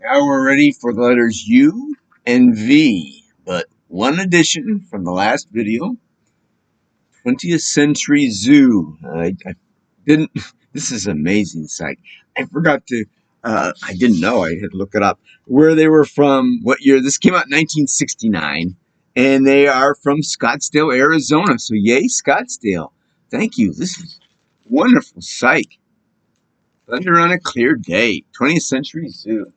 Now we're ready for the letters U and V, but one addition from the last video, 20th Century Zoo. I didn't, this is amazing psych. I forgot to, I didn't know, I had to look it up, where they were from, what year. This came out in 1969, and they are from Scottsdale, Arizona. So yay, Scottsdale. Thank you. This is wonderful psych. Thunder on a clear day, 20th Century Zoo.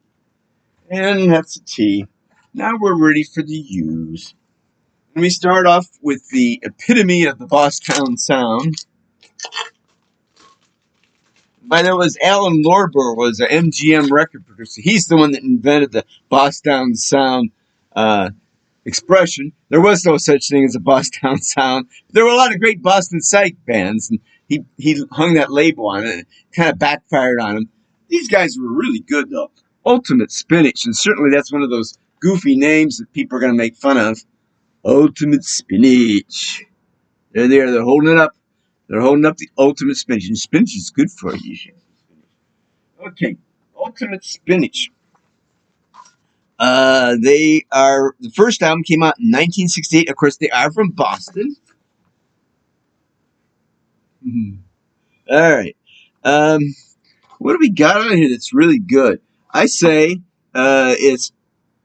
And that's a T. Now we're ready for the U's. And we start off with the epitome of the Bosstown sound. By the way, Alan Lorber was an MGM record producer. He's the one that invented the Bosstown sound expression. There was no such thing as a Bosstown sound. There were a lot of great Boston psych bands, and he hung that label on it, and it kind of backfired on him. These guys were really good, though. Ultimate Spinach, and certainly that's one of those goofy names that people are going to make fun of. Ultimate Spinach. There they are. They're holding it up. They're holding up the Ultimate Spinach. And spinach is good for you. Okay, Ultimate Spinach. They are, the first album came out in 1968. Of course, they are from Boston. All right. What do we got on here that's really good? I say it's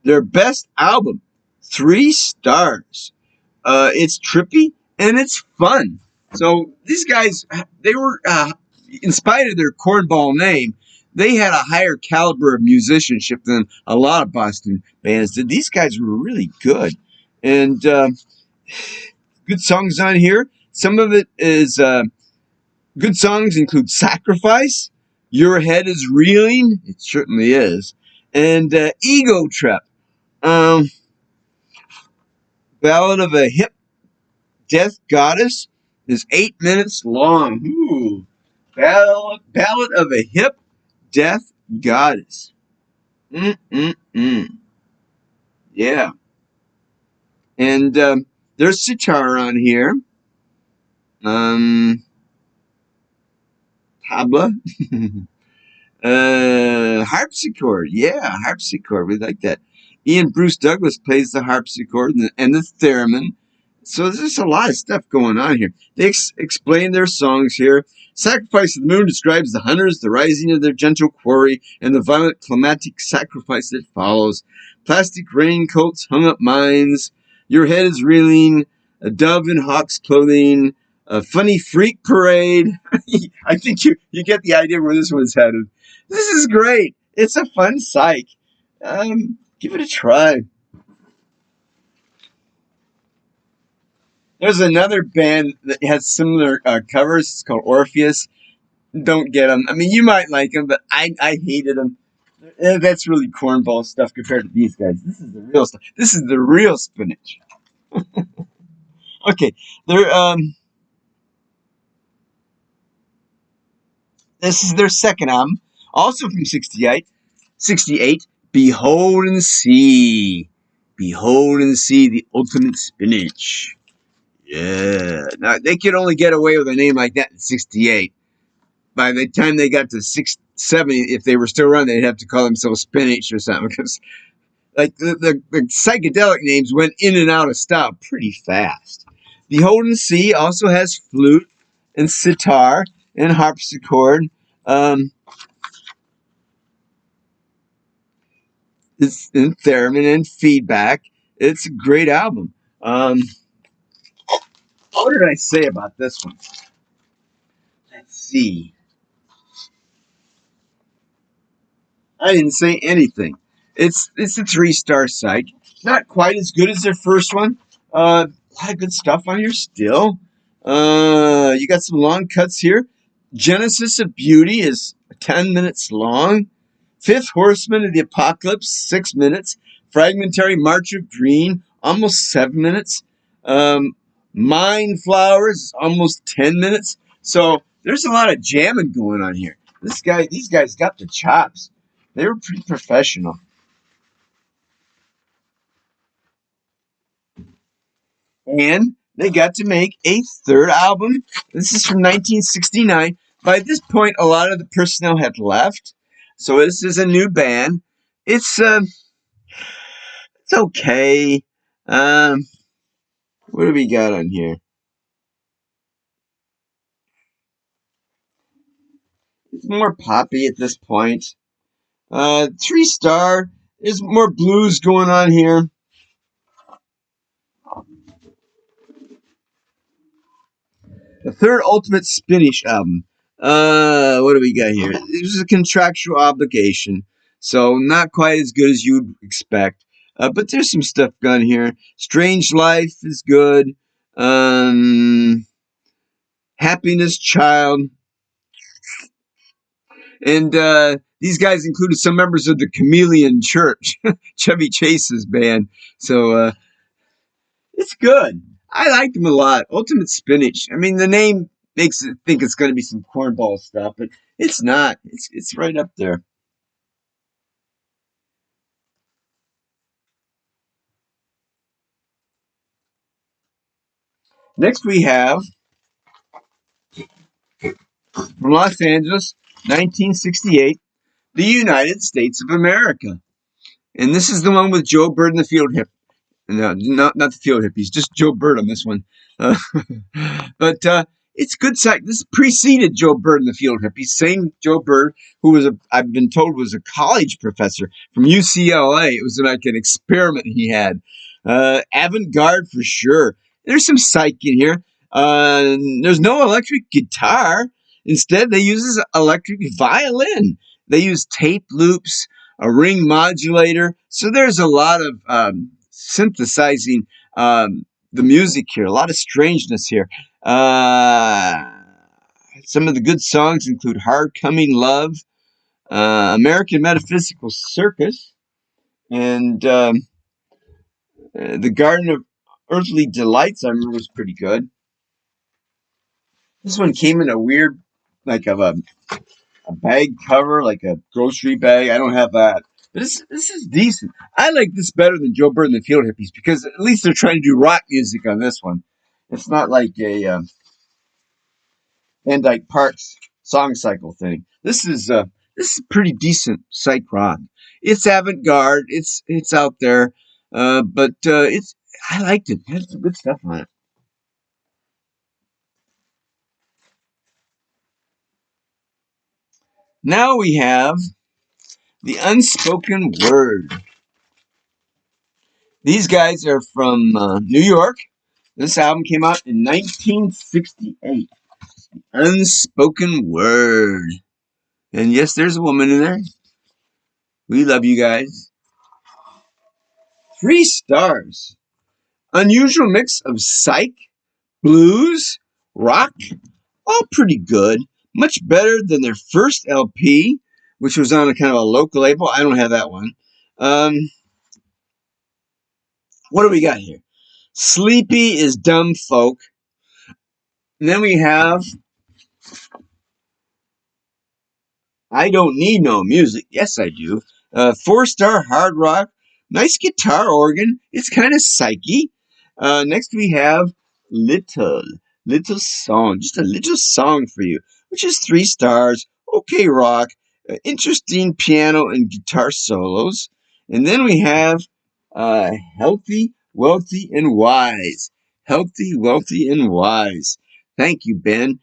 their best album. 3 stars. It's trippy and it's fun. So these guys, they were, in spite of their cornball name, they had a higher caliber of musicianship than a lot of Boston bands did. These guys were really good. And good songs on here. Some of it is good songs include Sacrifice, Your Head is Reeling. It certainly is. And Ego Trip. Ballad of a Hip Death Goddess is 8 minutes long. Ooh. Ballad of a Hip Death Goddess. Yeah. And there's sitar on here. Tabla. Harpsichord. Yeah, harpsichord. We like that. Ian Bruce Douglas plays the harpsichord and the theremin. So there's a lot of stuff going on here. They explain their songs here. Sacrifice of the Moon describes the hunters, the rising of their gentle quarry, and the violent climatic sacrifice that follows. Plastic raincoats, hung up mines, Your Head is Reeling, a dove in hawk's clothing, a funny freak parade. I think you get the idea where this one's headed. This is great. It's a fun psych. Give it a try. There's another band that has similar covers. It's called Orpheus. Don't get them. I mean, you might like them, but I hated them. That's really cornball stuff compared to these guys. This is the real stuff. This is the real spinach. Okay, this is their second album, also from 68. Behold and See. Behold and See the Ultimate Spinach. Yeah. Now, they could only get away with a name like that in 68. By the time they got to 70, if they were still around, they'd have to call themselves Spinach or something. Because like the psychedelic names went in and out of style pretty fast. Behold and See also has flute and sitar and harpsichord. It's in theremin and feedback. It's a great album. What did I say about this one? Let's see. I didn't say anything. It's a 3-star psych. Not quite as good as their first one. A lot of good stuff on here still. You got some long cuts here. Genesis of Beauty is 10 minutes long. Fifth Horseman of the Apocalypse, 6 minutes. Fragmentary March of Green, almost 7 minutes. Mind Flowers, almost 10 minutes. So there's a lot of jamming going on here. These guys got the chops. They were pretty professional. And they got to make a third album. This is from 1969. By this point, a lot of the personnel had left. So this is a new band. it's it's okay. What do we got on here? It's more poppy at this point. 3-star. There's more blues going on here. The third Ultimate Spinach album. What do we got here? It was a contractual obligation, so not quite as good as you'd expect. But there's some stuff going here. Strange Life is good. Happiness Child. And these guys included some members of the Chameleon Church, Chevy Chase's band. So it's good. I like them a lot. Ultimate Spinach. I mean, the name makes it think it's going to be some cornball stuff, but it's not. It's right up there. Next we have from Los Angeles, 1968, the United States of America. And this is the one with Joe Bird and the Field Hip. No, not the Field Hippies, just Joe Bird on this one. Uh, but it's good psych. This preceded Joe Bird and the Field Hippies. Same Joe Bird, who was I've been told was a college professor from UCLA. It was like an experiment he had. Avant-garde for sure. There's some psych in here. There's no electric guitar. Instead, they use electric violin. They use tape loops, a ring modulator. So there's a lot of synthesizing the music here. A lot of strangeness here. Some of the good songs include Hard Coming Love, American Metaphysical Circus, and The Garden of Earthly Delights, I remember, was pretty good. This one came in a weird, like of a bag cover, like a grocery bag. I don't have that. But this is decent. I like this better than Joe Bird and the Field Hippies because at least they're trying to do rock music on this one. It's not like a Van Dyke Parks song cycle thing. This is pretty decent psych rock. It's avant-garde. It's out there, but it's I liked it. It had some good stuff on it. Now we have the Unspoken Word. These guys are from New York. This album came out in 1968. Unspoken Word. And yes, there's a woman in there. We love you guys. 3 stars. Unusual mix of psych, blues, rock, all pretty good. Much better than their first LP, which was on a kind of a local label. I don't have that one. What do we got here? Sleepy is Dumb Folk. And then we have I Don't Need No Music. Yes, I do. 4-star hard rock. Nice guitar organ. It's kind of psyche. Next we have Little. Little Song. Just a little song for you, which is 3 stars. Okay rock. Interesting piano and guitar solos. And then we have Healthy, Wealthy, and Wise. Healthy, Wealthy, and Wise. Thank you, Ben.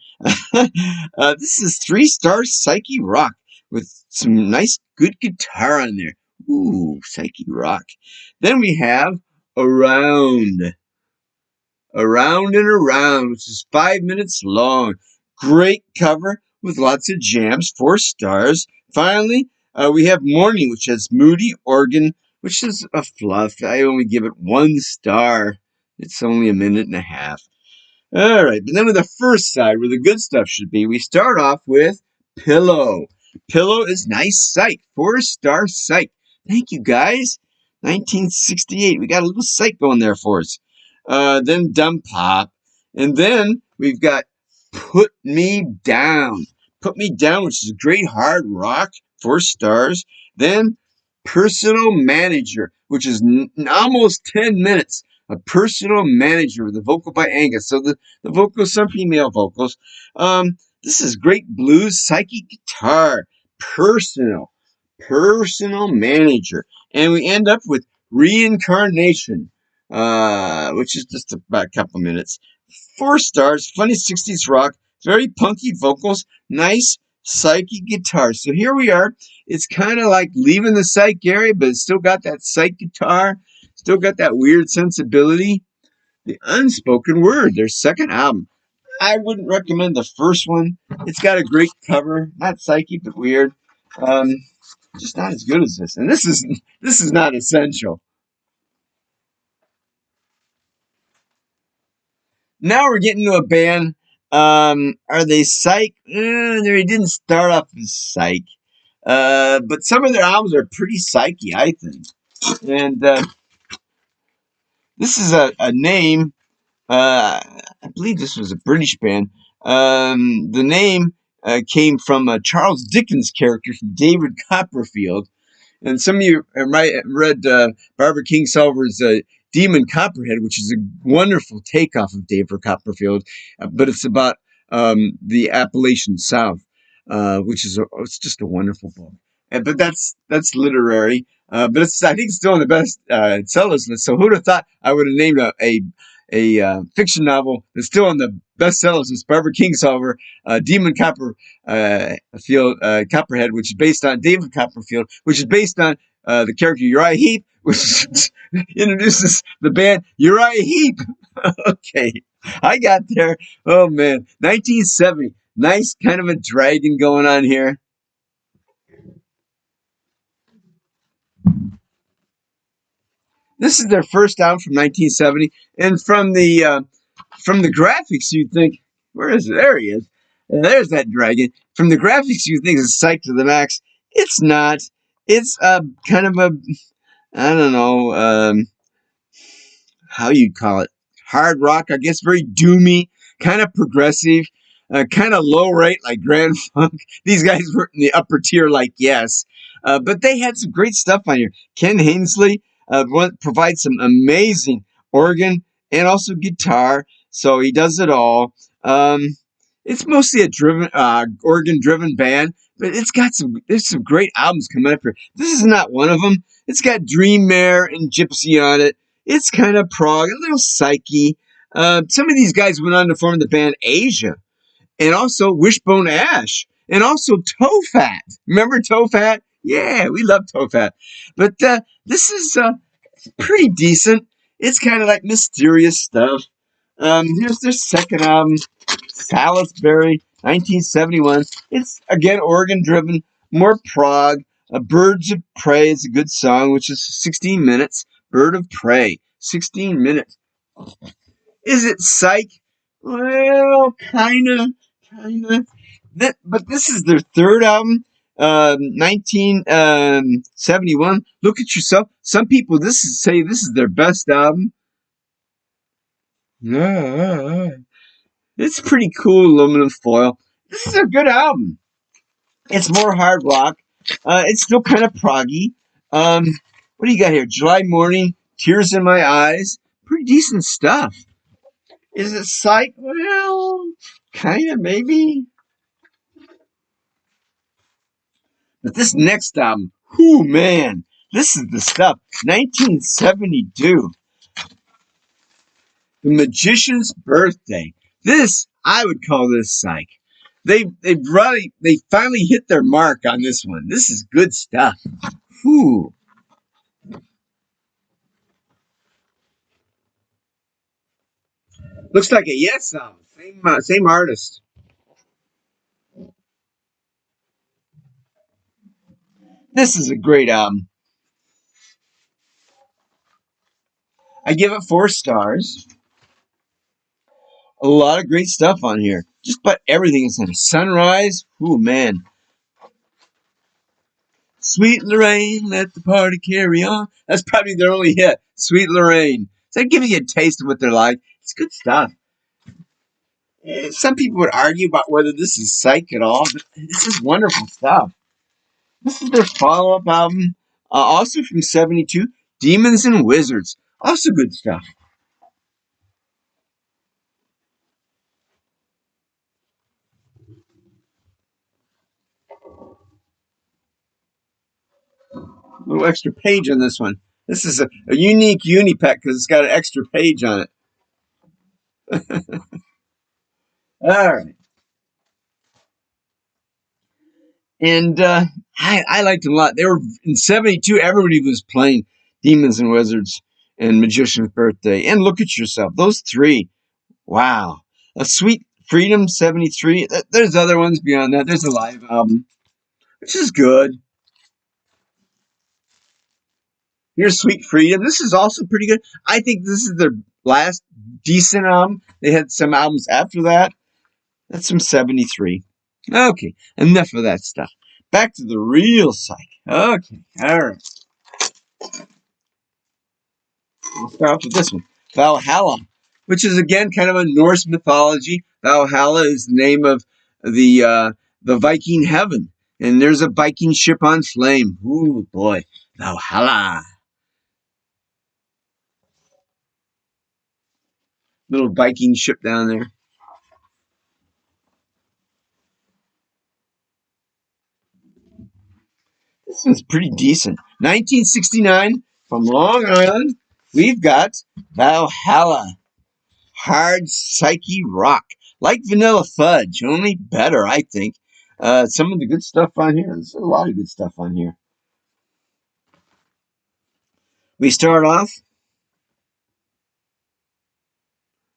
This is 3-star psyche rock with some nice, good guitar on there. Ooh, psyche rock. Then we have Around. Around and Around, which is 5 minutes long. Great cover with lots of jams, 4 stars. Finally, we have Morning, which has moody organ, which is a fluff. I only give it 1 star. It's only a minute and a half. All right, but then with the first side, where the good stuff should be, we start off with Pillow. Pillow is nice psych, 4-star psych. Thank you, guys. 1968, we got a little psych going there for us. Then Dumb Pop, and then we've got Put Me Down. Put Me Down, which is great hard rock, 4 stars. Then Personal Manager, which is almost 10 minutes. A Personal Manager with a vocal by Angus. So the vocals, some female vocals. This is great blues, psychic guitar. Personal. Personal Manager. And we end up with Reincarnation, which is just about a couple minutes. 4 stars, funny 60s rock, very punky vocals, nice psyche guitar. So here we are. It's kind of like leaving the psych area, but it's still got that psych guitar, still got that weird sensibility. The Unspoken Word, their second album. I wouldn't recommend the first one. It's got a great cover, not psyche, but weird. Um, just not as good as this. And this is not essential. Now we're getting to a band. Are they psych? They didn't start off as psych. But some of their albums are pretty psyche, I think. And this is a name. I believe this was a British band. The name came from a Charles Dickens character from David Copperfield. And some of you might have read Barbara Kingsolver's Demon Copperhead, which is a wonderful takeoff of David Copperfield, but it's about the Appalachian South, which is it's just a wonderful book. But that's literary. But I think it's still on the best sellers list. So who'd have thought I would have named a fiction novel that's still on the bestsellers list? Barbara Kingsolver, Demon Copperhead, which is based on David Copperfield, which is based on the character Uriah Heep, which introduces the band Uriah Heep. Okay, I got there. Oh man, 1970. Nice kind of a dragon going on here. This is their first album from 1970, and from the graphics, you'd think, where is it? There he is. And there's that dragon. From the graphics, you think it's psyched to the max. It's not. It's kind of a, I don't know, how you'd call it. Hard rock, I guess, very doomy, kind of progressive, kind of low rate like Grand Funk. These guys were in the upper tier like Yes. But they had some great stuff on here. Ken Hensley provides some amazing organ and also guitar, so he does it all. It's mostly a organ driven band, but there's some great albums coming up here. This is not one of them. It's got Dream Mare and Gypsy on it. It's kind of prog, a little psyche. Some of these guys went on to form the band Asia, and also Wishbone Ash, and also Tofat. Remember Tofat? Yeah, we love Tofat. But this is pretty decent. It's kind of like mysterious stuff. Here's their second album, Salisbury, 1971. It's again organ driven, more prog. Birds of Prey is a good song, which is 16 minutes. Bird of Prey, 16 minutes. Is it psych? Well, kinda. But this is their third album, 1971. Look at yourself. Some people say this is their best album. It's pretty cool aluminum foil. This is a good album. It's more hard rock. It's still kind of proggy. What do you got here? July Morning, Tears in My Eyes. Pretty decent stuff. Is it psych? Well, kind of, maybe. But this next album, whoo, man, this is the stuff. 1972. The Magician's Birthday. This, I would call this psych. They finally hit their mark on this one. This is good stuff. Whew. Looks like a Yes album. Same artist. This is a great album. I give it 4 stars. A lot of great stuff on here. Just about everything is on it. Sunrise. Ooh, man. Sweet Lorraine, let the party carry on. That's probably their only hit. Sweet Lorraine. So that gives you a taste of what they're like. It's good stuff. Some people would argue about whether this is psych at all, but this is wonderful stuff. This is their follow-up album, also from '72, Demons and Wizards. Also good stuff. A little extra page on this one. This is a unique Unipack because it's got an extra page on it. All right. And I liked them a lot. They were in '72. Everybody was playing Demons and Wizards and Magician's Birthday. And Look at Yourself. Those three. Wow. A Sweet Freedom '73. There's other ones beyond that. There's a live album, which is good. Here's Sweet Freedom. This is also pretty good. I think this is their last decent album. They had some albums after that. That's from '73. Okay, enough of that stuff. Back to the real psych. Okay, all right. We'll start off with this one, Valhalla, which is again kind of a Norse mythology. Valhalla is the name of the Viking heaven, and there's a Viking ship on flame. Ooh boy, Valhalla. Little Viking ship down there. This one's pretty decent. 1969 from Long Island. We've got Valhalla. Hard psyche rock. Like vanilla fudge, only better, I think. Some of the good stuff on here. There's a lot of good stuff on here. We start off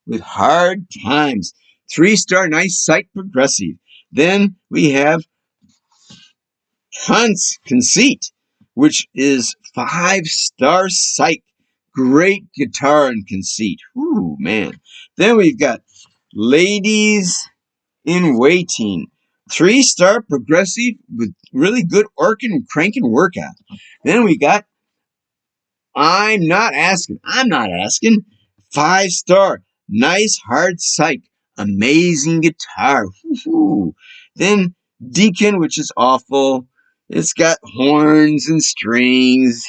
with Hard Times. 3-star, nice psych progressive. Then we have Conceit, which is 5-star psych. Great guitar and conceit. Ooh, man. Then we've got Ladies in Waiting. 3-star progressive with really good organ and cranking workout. Then we got I'm Not Asking. 5-star. Nice hard psych. Amazing guitar. Woo-hoo. Then Deacon, which is awful. It's got horns and strings.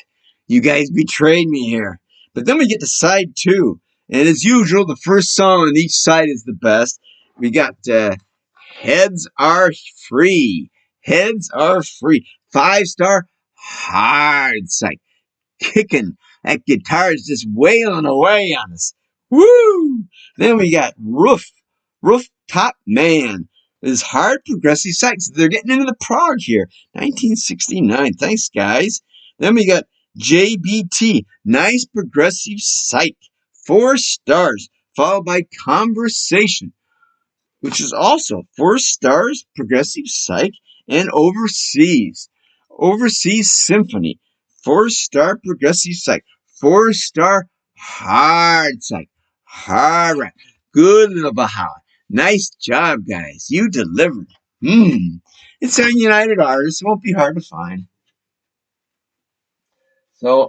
You guys betrayed me here. But then we get to side 2. And as usual, the first song on each side is the best. We got Heads Are Free. Heads Are Free. 5-star hard psych. Kicking. That guitar is just wailing away on us. Woo! Then we got Rooftop Man. This hard progressive psych. So they're getting into the prog here. 1969. Thanks, guys. Then we got JBT. Nice progressive psych. 4 stars. Followed by Conversation, which is also 4 stars, progressive psych, and Overseas. Overseas Symphony, 4-star progressive psych, 4-star hard psych, hard rock. Good little Valhalla. Nice job, guys. You delivered. It's on United Artists. It won't be hard to find. So,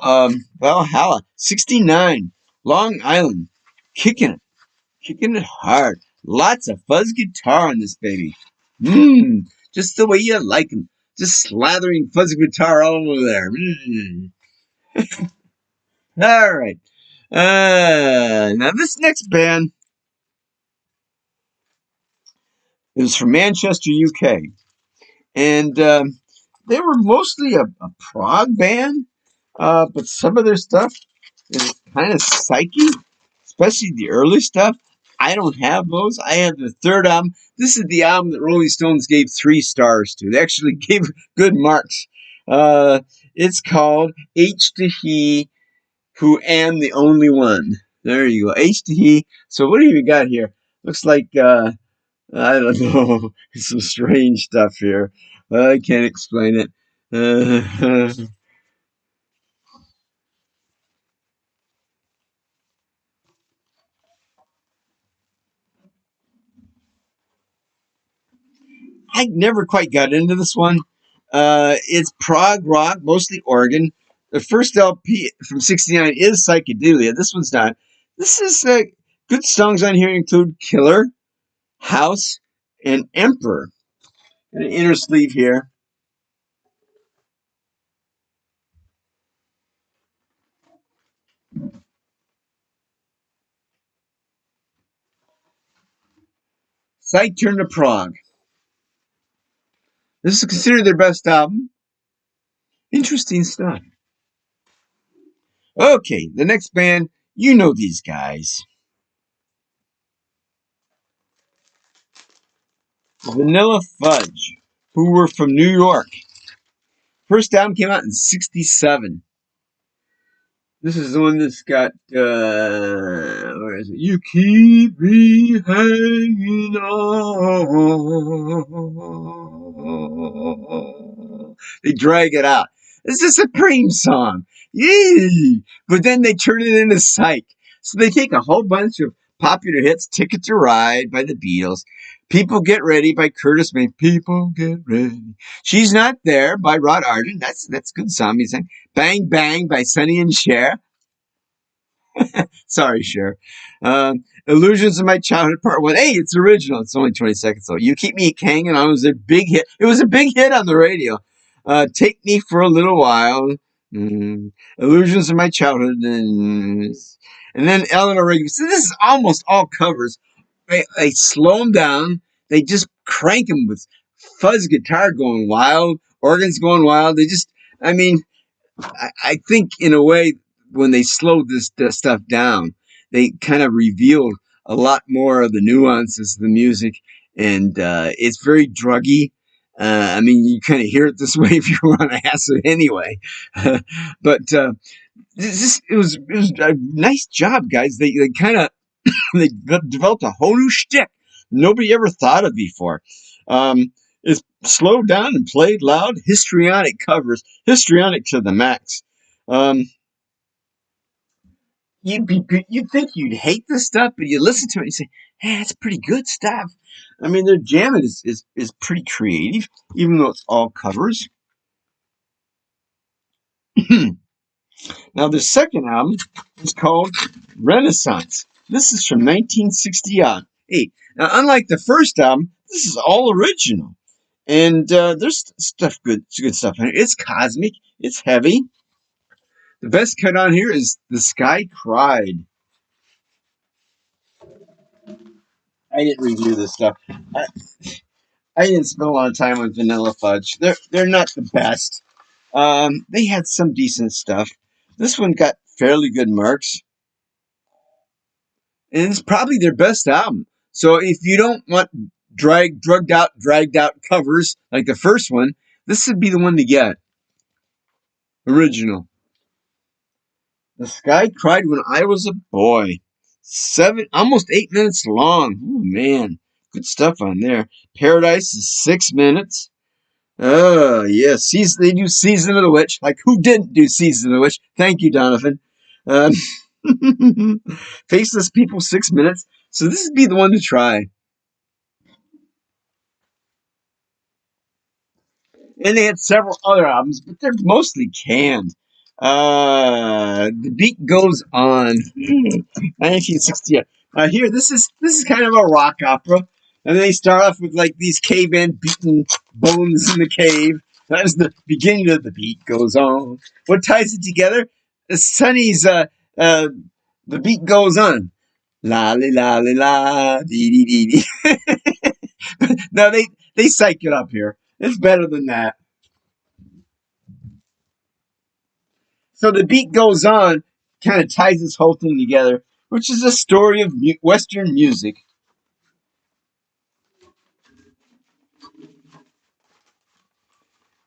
Valhalla, 69, Long Island, kicking it hard. Lots of fuzz guitar on this baby. Just the way you like them. Just slathering fuzz guitar all over there. All right. Now this next band is from Manchester, UK. And they were mostly a prog band. But some of their stuff is kind of psyche, especially the early stuff. I don't have those. I have the third album. This is the album that Rolling Stones gave 3 stars to. They actually gave good marks. It's called H to He, Who Am the Only One. There you go. H to He. So what do you got here? Looks like, I don't know. Some strange stuff here. I can't explain it. I never quite got into this one. It's prog rock, mostly organ. The first LP from '69 is Psychedelia. This one's not. This is good songs on here include Killer, House, and Emperor. And an inner sleeve here. Psych turned to prog. This is considered their best album. Interesting stuff. Okay, the next band, you know these guys. Vanilla Fudge, who were from New York. First album came out in '67. This is the one that's got, where is it? You keep me hanging on. They drag it out. It's a Supreme song. Yee! But then they turn it into Psych. So they take a whole bunch of popular hits, Ticket to Ride by the Beatles, People Get Ready by Curtis May, People Get Ready. She's Not There by Rod Arden. That's good song music. Bang Bang by Sonny and Cher. Sorry, Cher. Illusions of My Childhood Part 1. Hey, it's original. It's only 20 seconds though. You Keep Me Hanging On was a big hit. It was a big hit on the radio. Take Me for a Little While. Illusions of My Childhood. And then Eleanor Rigby. So this is almost all covers. They slow them down. They just crank them with fuzz guitar going wild, organs going wild. I mean, I think in a way when they slowed this stuff down, they kind of revealed a lot more of the nuances of the music, and it's very druggy. I mean, you kind of hear it this way if you're on acid anyway. But it was a nice job, guys. They kind of they developed a whole new shtick nobody ever thought of before. It's slowed down and played loud, histrionic covers, histrionic to the max. Um, you'd think you'd hate this stuff, but you listen to it and you say, "Hey, that's pretty good stuff." I mean, their jamming is pretty creative, even though it's all covers. Now, the second album is called Renaissance. This is from 1968. Now, unlike the first album, this is all original. And there's good stuff in it. It's cosmic. It's heavy. The best cut on here is The Sky Cried. I didn't review this stuff. I didn't spend a lot of time with Vanilla Fudge. They're not the best. They had some decent stuff. This one got fairly good marks. And it's probably their best album. So if you don't want dragged out covers like the first one, this would be the one to get. Original. The Sky Cried When I Was a Boy. Almost 8 minutes long. Ooh, man. Good stuff on there. Paradise is 6 minutes. Oh, yes. They do Season of the Witch. Like, who didn't do Season of the Witch? Thank you, Donovan. Um, Faceless People, 6 minutes. So this would be the one to try. And they had several other albums, but they're mostly canned. The Beat Goes On, 1968. Here, this is kind of a rock opera, and they start off with like these cavemen beating bones in the cave. That is the beginning of The Beat Goes On. What ties it together? Sonny's The Beat Goes On. La la la la dee dee dee dee. No, they psych it up here. It's better than that. So the beat goes on, kind of ties this whole thing together, which is a story of Western music.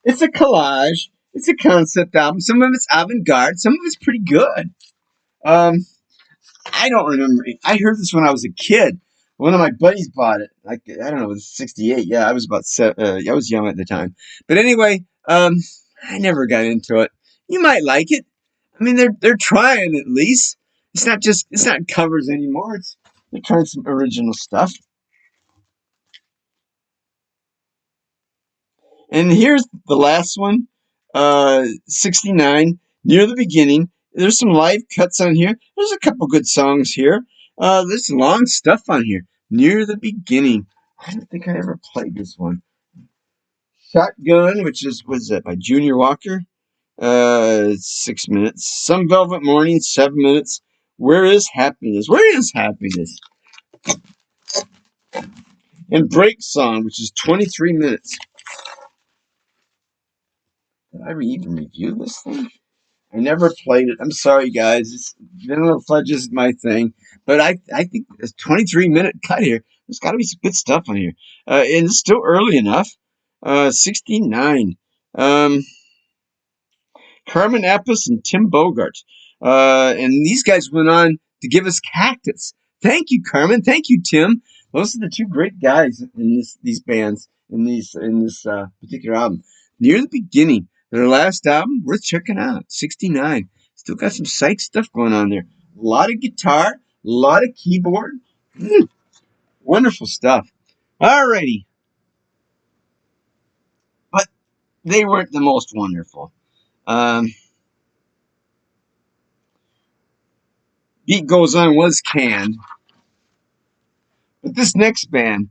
It's a collage. It's a concept album. Some of it's avant-garde. Some of it's pretty good. Um, I don't remember. I heard this when I was a kid. One of my buddies bought it. Like I don't know, it was '68. Yeah, I was about I was young at the time. But anyway, I never got into it. You might like it. I mean, they're trying at least. It's not covers anymore. They're trying some original stuff. And here's the last one, 69, Near the Beginning. There's some live cuts on here. There's a couple good songs here. There's long stuff on here. Near the Beginning. I don't think I ever played this one. Shotgun, was that by Junior Walker? 6 minutes. Some Velvet Morning, 7 minutes. Where is Happiness? Where is Happiness? And Break Song, which is 23 minutes. Did I even review this thing? I never played it. I'm sorry, guys. Vanilla Fudge is my thing. But I think it's 23-minute cut here. There's got to be some good stuff on here. And it's still early enough. 69. Um, Carmen Apis and Tim Bogart. And these guys went on to give us Cactus. Thank you, Carmen. Thank you, Tim. Those are the two great guys in these bands in this particular album. Near the beginning, their last album, worth checking out. 69. Still got some psych stuff going on there. A lot of guitar, a lot of keyboard. Wonderful stuff. Alrighty. But they weren't the most wonderful. Beat Goes On was canned. But this next band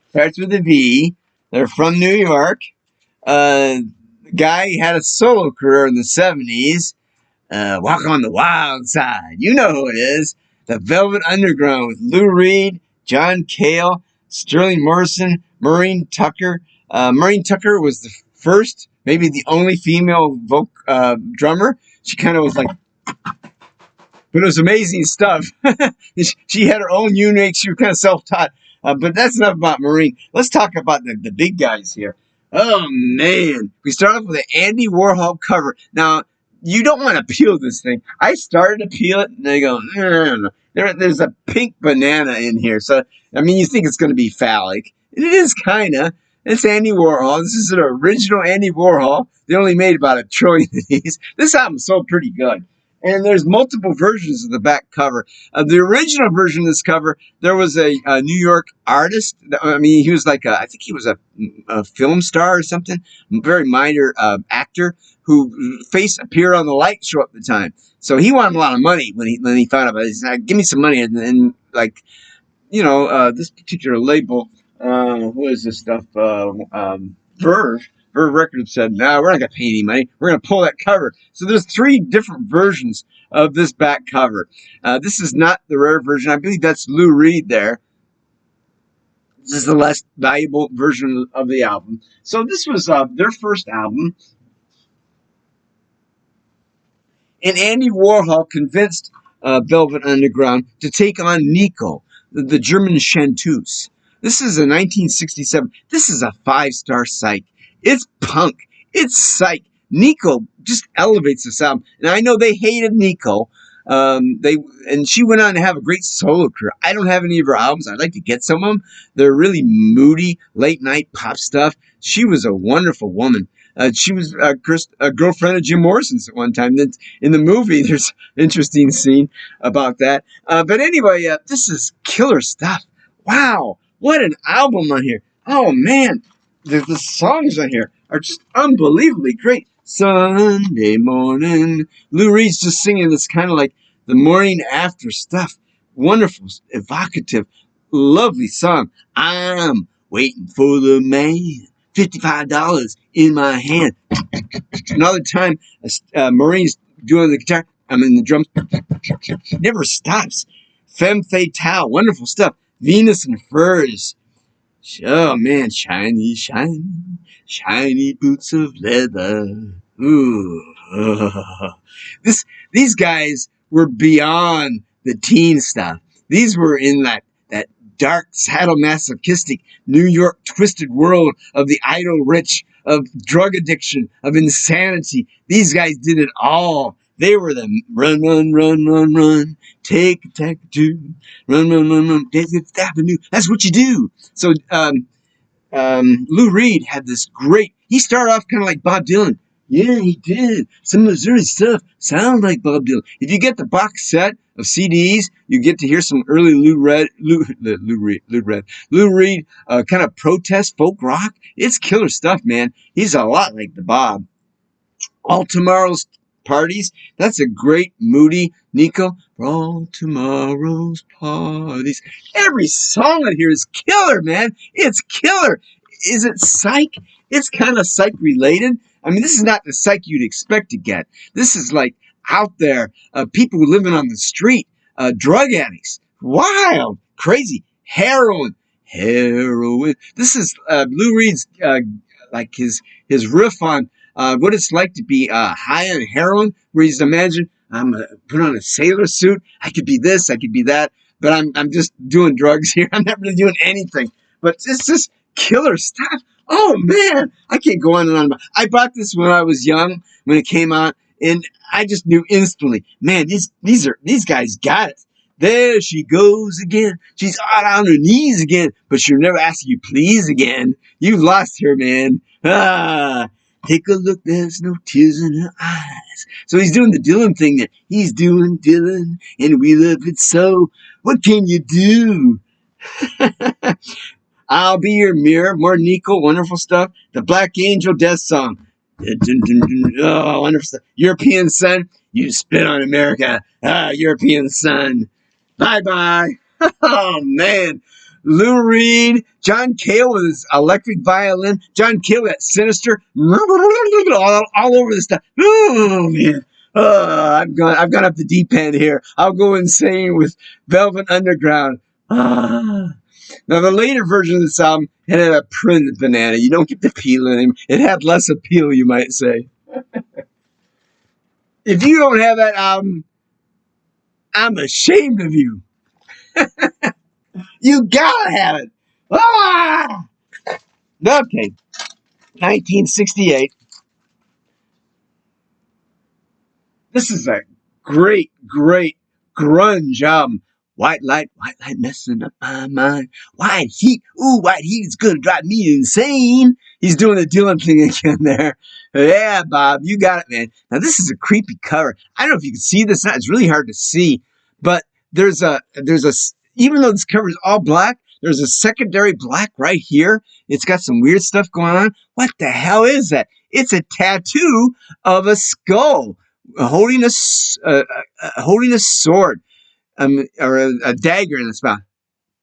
starts with a V. They're from New York. The guy had a solo career in the 70s. Walk on the Wild Side. You know who it is. The Velvet Underground with Lou Reed, John Cale, Sterling Morrison, Maureen Tucker. Maureen Tucker was the first, maybe the only female drummer. She kind of was like, but it was amazing stuff. She had her own unique. She was kind of self-taught. But that's enough about Maureen. Let's talk about the big guys here. Oh, man. We start off with an Andy Warhol cover. Now, you don't want to peel this thing. I started to peel it, and they go, no. There's a pink banana in here. So, I mean, you think it's going to be phallic. It is kind of. It's Andy Warhol. This is an original Andy Warhol. They only made about 1 trillion of these. This album sold pretty good. And there's multiple versions of the back cover. The original version of this cover, there was a New York artist. I mean, he was like I think he was a film star or something, very minor actor whose face appeared on the light show at the time. So he wanted a lot of money when he thought about it. He said, "Give me some money," and like, this particular label, what is this stuff? Verve Records said, "No, we're not going to pay any money. We're going to pull that cover." So there's 3 different versions of this back cover. This is not the rare version. I believe that's Lou Reed there. This is the less valuable version of the album. So this was their first album. And Andy Warhol convinced Velvet Underground to take on Nico, the German chanteuse. This is a 1967. This is a 5-star psych. It's punk. It's psych. Nico just elevates this album. And I know they hated Nico. And she went on to have a great solo career. I don't have any of her albums. I'd like to get some of them. They're really moody, late night pop stuff. She was a wonderful woman. She was a girlfriend of Jim Morrison's at one time. In the movie, there's an interesting scene about that. But anyway, this is killer stuff. Wow, what an album on here. Oh, man. The songs on here are just unbelievably great. Sunday morning. Lou Reed's just singing this kind of like the morning after stuff. Wonderful, evocative, lovely song. I'm waiting for the man. $55 in my hand. Another time, Maureen's doing the guitar. I'm in the drums. Never stops. Femme Fatale. Wonderful stuff. Venus and Furs. Oh, man. Shiny, shiny, shiny boots of leather. Ooh. These guys were beyond the teen stuff. These were in that dark, sadomasochistic New York twisted world of the idle rich, of drug addiction, of insanity. These guys did it all. They were the run, run, run, run, run, take a two, run, run, run, run, take Fifth Avenue. That's what you do. So Lou Reed had this great. He started off kind of like Bob Dylan. Yeah, he did. Some of his early stuff sounds like Bob Dylan. If you get the box set of CDs, you get to hear some early Lou Reed kind of protest folk rock. It's killer stuff, man. He's a lot like the Bob. All Tomorrow's Parties. That's a great moody Nico. For all tomorrow's parties. Every song on here is killer, man. It's killer. Is it psych? It's kind of psych related. I mean, this is not the psych you'd expect to get. This is like out there, people living on the street, drug addicts, wild, crazy, heroin. This is Lou Reed's like his riff on what it's like to be high on heroin, where he's imagine I'm gonna put on a sailor suit. I could be this, I could be that, but I'm just doing drugs here. I'm not really doing anything. But it's just killer stuff. Oh man, I can't go on and on. I bought this when I was young, when it came out, and I just knew instantly, man, these guys got it. There she goes again. She's out on her knees again, but she'll never ask you please again. You've lost her, man. Ah, take a look, there's no tears in her eyes. So he's doing the Dylan thing that he's doing, Dylan, and we love it so. What can you do? I'll be your mirror, more Nico, wonderful stuff. The Black Angel Death Song. Oh, wonderful stuff. European Sun, you spit on America. Ah, European Sun. Bye-bye. Oh, man. Lou Reed, John Cale with his electric violin. John Cale, that sinister, all over this stuff. Oh, man. I've gone up the deep end here. I'll go insane with Velvet Underground. Now, the later version of this album, it had a printed banana. You don't get the peel in it. It had less appeal, you might say. If you don't have that album, I'm ashamed of you. You gotta have it. Ah! Okay, 1968. This is a great grunge album. White light messing up my mind. White heat, ooh, white heat is gonna drive me insane. He's doing the Dylan thing again there. Yeah, Bob, you got it, man. Now this is a creepy cover. I don't know if you can see this. It's really hard to see, but there's a even though this cover is all black, there's a secondary black right here. It's got some weird stuff going on. What the hell is that? It's a tattoo of a skull holding a sword. Or a dagger in its mouth,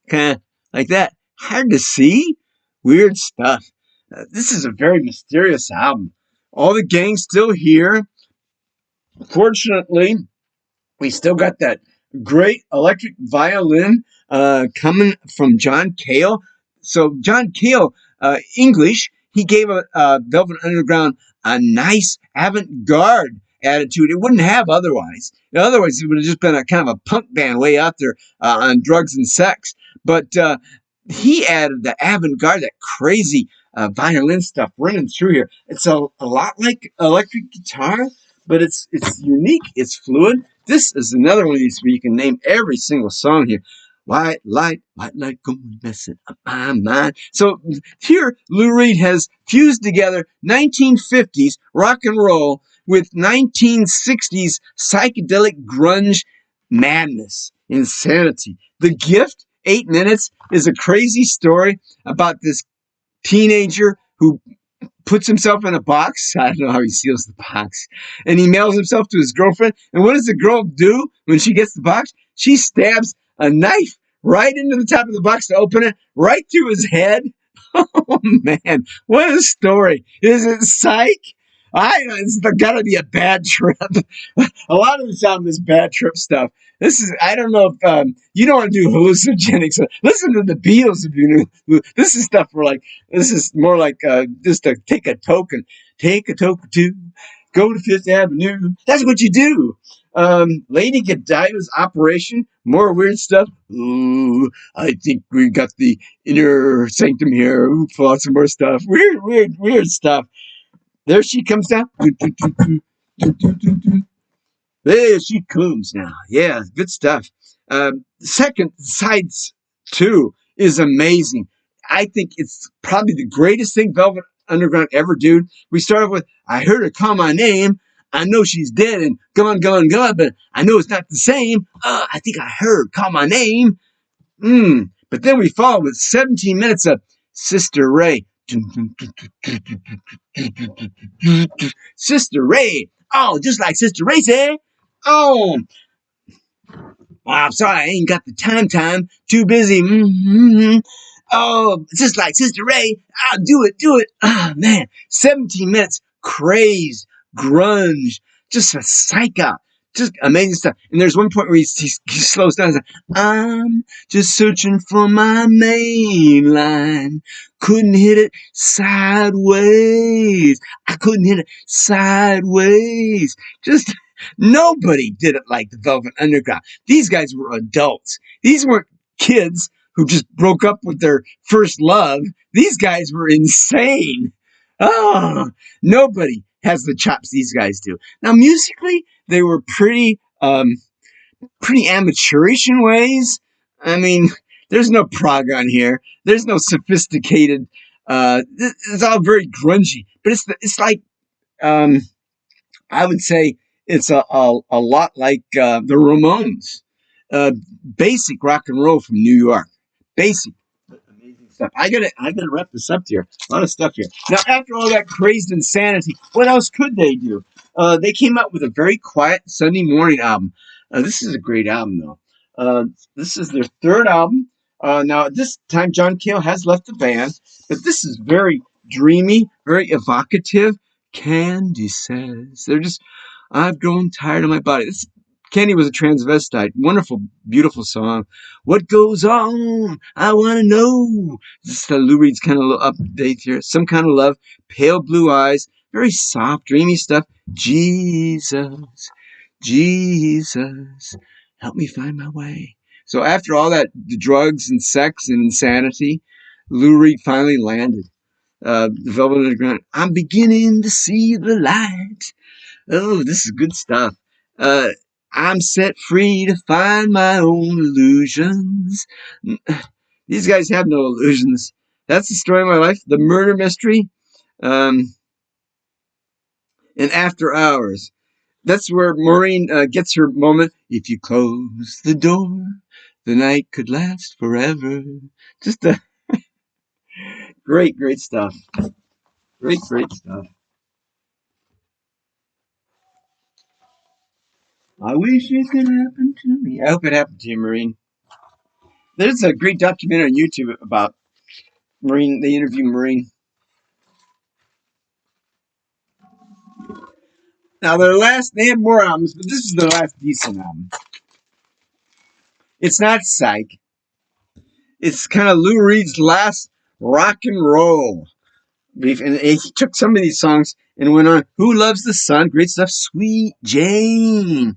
kind of like that. Hard to see, weird stuff. This is a very mysterious album. All the gang's still here. Fortunately, we still got that great electric violin coming from John Cale. So John Cale, English, he gave Velvet Underground a nice avant-garde attitude it wouldn't have otherwise. Otherwise, it would have just been a kind of a punk band way out there on drugs and sex. But he added the avant-garde, that crazy violin stuff running through here. It's a lot like electric guitar, but it's unique. It's fluid. This is another one of these where you can name every single song here. White light, going messing up my mind. So here, Lou Reed has fused together 1950s rock and roll with 1960s psychedelic grunge madness, insanity. The Gift, 8 minutes, is a crazy story about this teenager who puts himself in a box. I don't know how he seals the box. And he mails himself to his girlfriend. And what does the girl do when she gets the box? She stabs a knife right into the top of the box to open it, right through his head. Oh, man. What a story. Is it psych? It's got to be a bad trip. A lot of this album is bad trip stuff. This is, I don't know if you don't want to do hallucinogenics. Listen to the Beatles if you knew. This is stuff for like, this is more like just to take a token. Take a token to go to Fifth Avenue. That's what you do. Lady Godiva's Operation, more weird stuff. Ooh, I think we got the inner sanctum here. Ooh, pull out some more stuff. Weird stuff. There she comes down. There she comes now. Yeah, good stuff. Second, sides 2 is amazing. I think it's probably the greatest thing Velvet Underground ever did. We start off with, I heard her call my name. I know she's dead and gone, but I know it's not the same. I think I heard call my name. But then we follow with 17 minutes of Sister Ray. Sister Ray. Oh, just like Sister Ray said. Oh, I'm sorry, I ain't got the time. Too busy. Oh, just like Sister Ray. Do it. Oh, man. 17 minutes. Crazed. Grunge. Just a psych out. Just amazing stuff. And there's one point where he slows down and says, I'm just searching for my main line. Couldn't hit it sideways. I couldn't hit it sideways. Just nobody did it like the Velvet Underground. These guys were adults. These weren't kids who just broke up with their first love. These guys were insane. Oh, nobody has the chops these guys do. Now, musically, they were pretty amateurish in ways. I mean, there's no prog on here. There's no sophisticated. It's all very grungy, but it's like I would say it's a lot like the Ramones, uh, basic rock and roll from New York, basic. Amazing stuff. I gotta wrap this up here. A lot of stuff here. Now, after all that crazed insanity, what else could they do? They came out with a very quiet Sunday morning album. This is a great album, though. This is their third album. Now, at this time, John Cale has left the band, but this is very dreamy, very evocative. Candy says, they're just, I've grown tired of my body. Candy was a transvestite. Wonderful, beautiful song. What goes on? I want to know. This is Lou Reed's kind of little update here. Some kind of love. Pale blue eyes. Very soft, dreamy stuff. Jesus, Jesus, help me find my way. So after all that, the drugs and sex and insanity, Lou Reed finally landed. The Velvet Underground. I'm beginning to see the light. Oh, this is good stuff. I'm set free to find my own illusions. These guys have no illusions. That's the story of my life. The murder mystery. And After Hours. That's where Maureen gets her moment. If you close the door, the night could last forever. Just a great, great stuff. Great, great stuff. I wish it could happen to me. I hope it happened to you, Maureen. There's a great documentary on YouTube about Maureen. They interview Maureen. Now, they had more albums, but this is their last decent album. It's not psych. It's kind of Lou Reed's last rock and roll. And he took some of these songs and went on. Who Loves the Sun? Great stuff. Sweet Jane.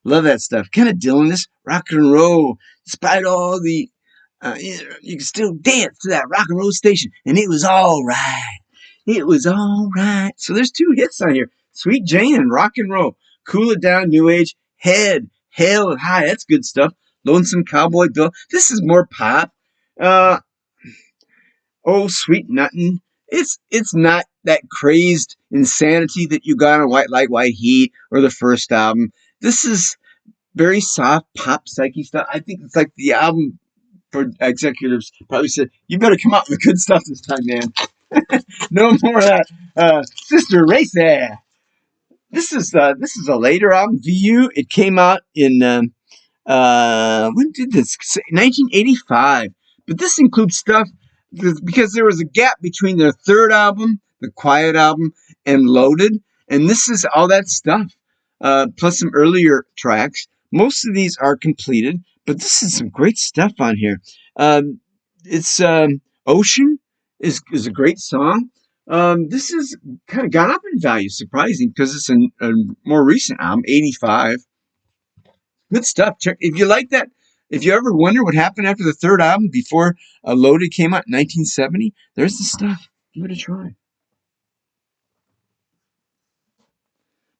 Love that stuff. Kind of Dylan-ish rock and roll. Despite all the, you can still dance to that rock and roll station. And it was all right. It was all right. So there's two hits on here. Sweet Jane and rock and roll. Cool It Down, New Age. Head, Hail and High. That's good stuff. Lonesome Cowboy Bill. This is more pop. Oh, Sweet Nuttin'. It's not that crazed insanity that you got on White Light, White Heat or the first album. This is very soft pop psyche stuff. I think it's like the album for executives probably said, you better come out with good stuff this time, man. No more of that Sister Racer. This is a later album, VU. It came out in when did this? 1985. But this includes stuff because there was a gap between their third album, the Quiet album, and Loaded, and this is all that stuff, plus some earlier tracks. Most of these are completed, but this is some great stuff on here. It's Ocean is a great song. This is kind of gone up in value, surprising, because it's a more recent album, 85. Good stuff. Check if you like that. If you ever wonder what happened after the third album before Loaded came out in 1970, there's the stuff. Give it a try.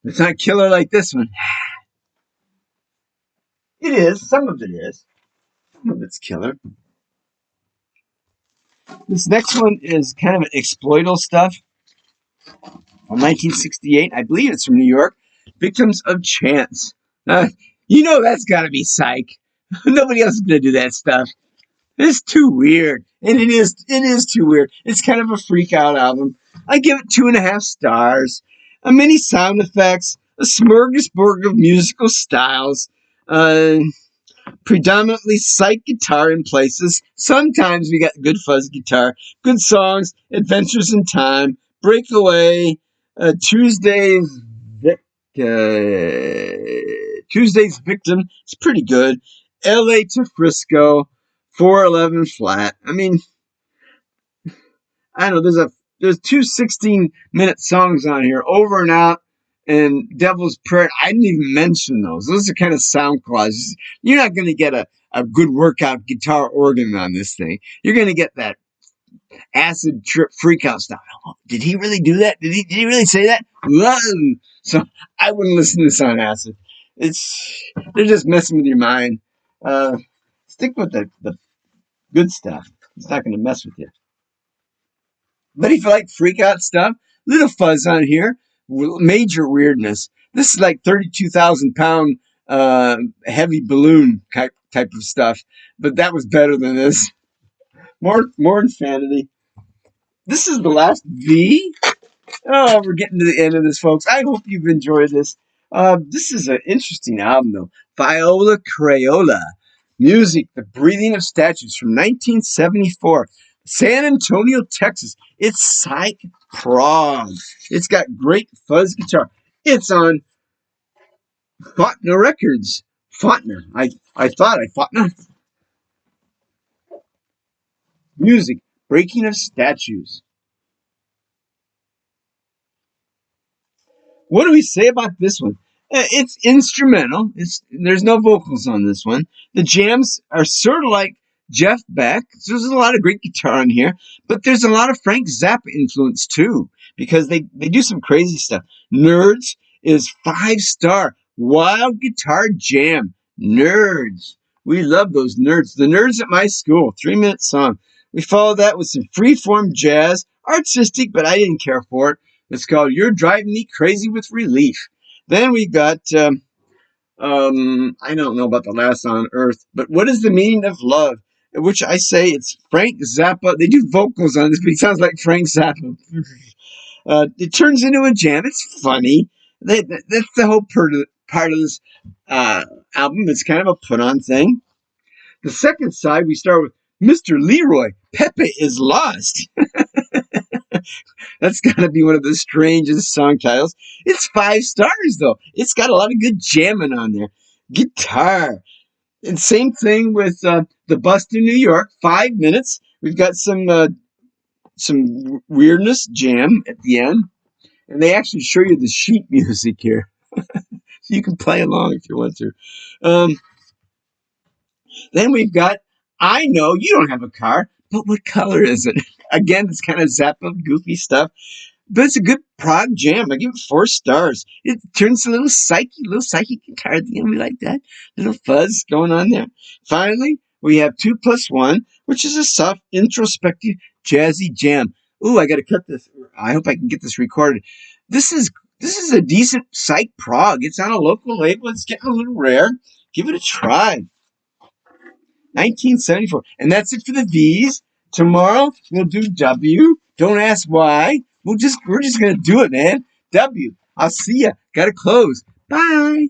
It's not killer like this one. It is. Some of it is. Some of it's killer. This next one is kind of an exploital stuff from 1968. I believe it's from New York. Victims of Chance. You know that's got to be psych. Nobody else is going to do that stuff. It's too weird. And it is too weird. It's kind of a freak out album. I give it 2.5 stars. Many sound effects, a smorgasbord of musical styles, predominantly psych guitar in places. Sometimes we got good fuzz guitar, good songs, Adventures in Time, Breakaway, Tuesday's Tuesday's Victim. It's pretty good. LA to Frisco, 411 flat. I mean, I don't know. There's two 16-minute songs on here, Over and Out and Devil's Prayer. I didn't even mention those. Those are kind of sound clauses. You're not going to get a good workout guitar organ on this thing. You're going to get that acid trip freakout stuff. Oh, did he really do that? Did he really say that? Whoa. So I wouldn't listen to this on acid. They're just messing with your mind. Stick with the good stuff. It's not going to mess with you. But if you like freak out stuff, little fuzz on here, major weirdness. This is like 32,000 pound heavy balloon type of stuff. But that was better than this. More insanity. This is the last V. Oh, we're getting to the end of this, folks. I hope you've enjoyed this. This is an interesting album, though. Viola Crayola. Music, The Breathing of Statues from 1974. San Antonio, Texas. It's psych prog. It's got great fuzz guitar. It's on Faulkner Records. Faulkner. I thought Faulkner. Music, Breaking of Statues. What do we say about this one? It's instrumental. There's no vocals on this one. The jams are sort of like Jeff Beck. So there's a lot of great guitar on here, but there's a lot of Frank Zappa influence too, because they do some crazy stuff. Nerds is 5-star. Wild guitar jam. Nerds. We love those nerds. The Nerds at My School. 3-minute song. We followed that with some freeform jazz. Artistic, but I didn't care for it. It's called You're Driving Me Crazy with Relief. Then we got, I don't know about the last on Earth, but What is the Meaning of Love? Which I say it's Frank Zappa. They do vocals on this, but he sounds like Frank Zappa. It turns into a jam. It's funny. That's the whole part of this album. It's kind of a put-on thing. The second side, we start with Mr. Leroy. Pepe is Lost. That's got to be one of the strangest song titles. It's 5 stars, though. It's got a lot of good jamming on there. Guitar. And same thing with the Bust in New York. 5 minutes. We've got some weirdness jam at the end. And they actually show you the sheet music here. So you can play along if you want to. Then we've got I Know You Don't Have a Car, but what color is it? Again, it's kind of Zappa, goofy stuff. But it's a good prog jam. I give it 4 stars. It turns a little psychic guitar at the end. We like that. Little fuzz going on there. Finally, we have 2+1, which is a soft, introspective, jazzy jam. Ooh, I got to cut this. I hope I can get this recorded. This is a decent psych prog. It's on a local label. It's getting a little rare. Give it a try. 1974. And that's it for the V's. Tomorrow, we'll do W. Don't ask why. We're just going to do it, man. W. I'll see ya. Gotta close. Bye.